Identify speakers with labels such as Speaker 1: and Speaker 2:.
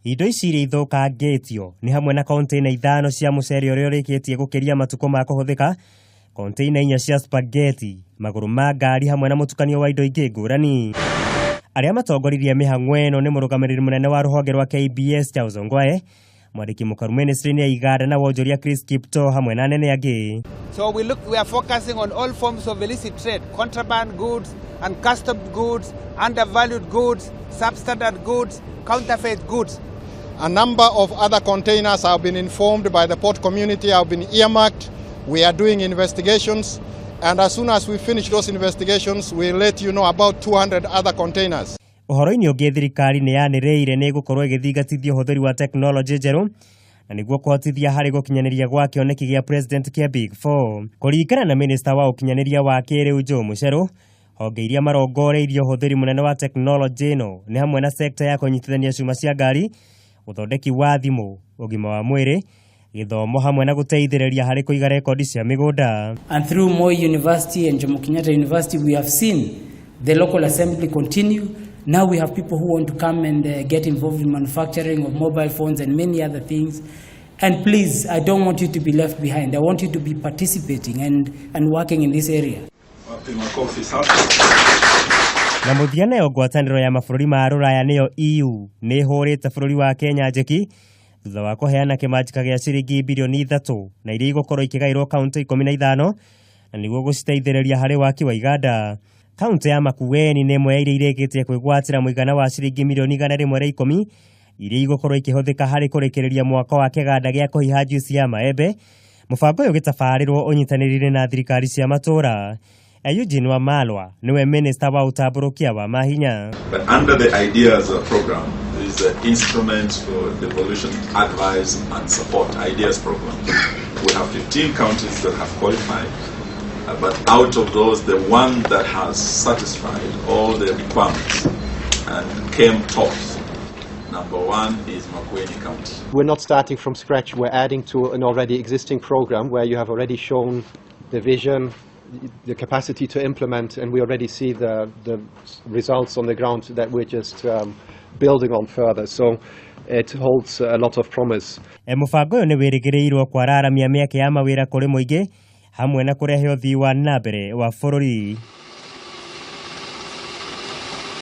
Speaker 1: Indo ici iria ithukangitio ni hamwe na container 5 cia mucere uria urikitie gukiria matuko ma kuhuthika, container 4 cia spaghetti, maguru ma ngari hamwe na mutukanio wa indo ingi ngurani. Aria matongoririe mihang'o eno ni murugamiriri munene wa Ruhonge rwa KBS cha uzongwae, mwandiki mukaru ministry ya igada na wonjoria Chris Kipto hamwe na nene agi.
Speaker 2: So we are focusing on all forms of illicit trade, contraband goods, uncustomed goods, undervalued goods, substandard goods, counterfeit goods.
Speaker 3: A number of other containers have been informed by the port community, have been earmarked. We are doing investigations, and as soon as we finish those investigations, we'll let you know about 200 other containers.
Speaker 1: Uhoro-ini ungi thirikari ni yaniriire ni gukorwo igithigatithia uhuthiri wa technology njeru na niguo kuhotithia hari gukinyaniria gwa kioneki gia president kia Big 4. Kuringana na minister wa ukinyaniria wa kiriu Joe Mucheru, honge iria marongoreirie uhuthiri munene wa technology no ni hamwe na sekta ya kunyitithania cuma cia ngari, uthondeki wa thimu, ugima wa mwiri, githomo hamwe na guteithiriria hari kuiga rekodi cia migunda.
Speaker 4: And through Moi University and Jomo Kenyatta University, we have seen the local assembly continue. Now we have people who want to come and get involved in manufacturing of mobile phones and many other things. And please, I don't want you to be left behind. I want you to be participating and working in this area.
Speaker 1: Na muthiana yo ngwataniro ya mabũrũri ma Rũraya niyo EU ni hũrĩte bũrũri wa Kenya njeki thutha wa kuheana kimanjika gia ciringi birioni 3 na iria igũkorwo ikigairwo kaunti 15 na niguo guciteithĩrĩria hari waki wa iganda. Kaunti ya Makueni ni imwe ya iria irĩkĩtie kwĩgwatĩra muigana wa ciringi mirioni 110 iria igũkorwo ikihuthika hari kurekereria mwaka wa kiganda gia kuhiha juice ya maembe. Mubango uyu gitabarirwo unyitanĩrĩire na thirikari cia matura. Eugene wa Malwa niwe minister wa utamburukia wa mahinya.
Speaker 5: But under the ideas program is the instruments for devolution, advice and support ideas program. We have 15 counties that have qualified, but out of those the one that has satisfied all the requirements and came top, number 1 is Makueni County.
Speaker 6: We're not starting from scratch, we're adding to an already existing program where you have already shown the vision, the capacity to implement, and we already see the results on the ground that we're just building on further. So it holds a lot of promise.
Speaker 1: Mubango uyu ni wĩrĩgĩrĩirwo kwararamia mĩeke ya mawĩra kũrĩ mũingĩ hamwe na kũrehe ũthii wa nambere wa bũrũri.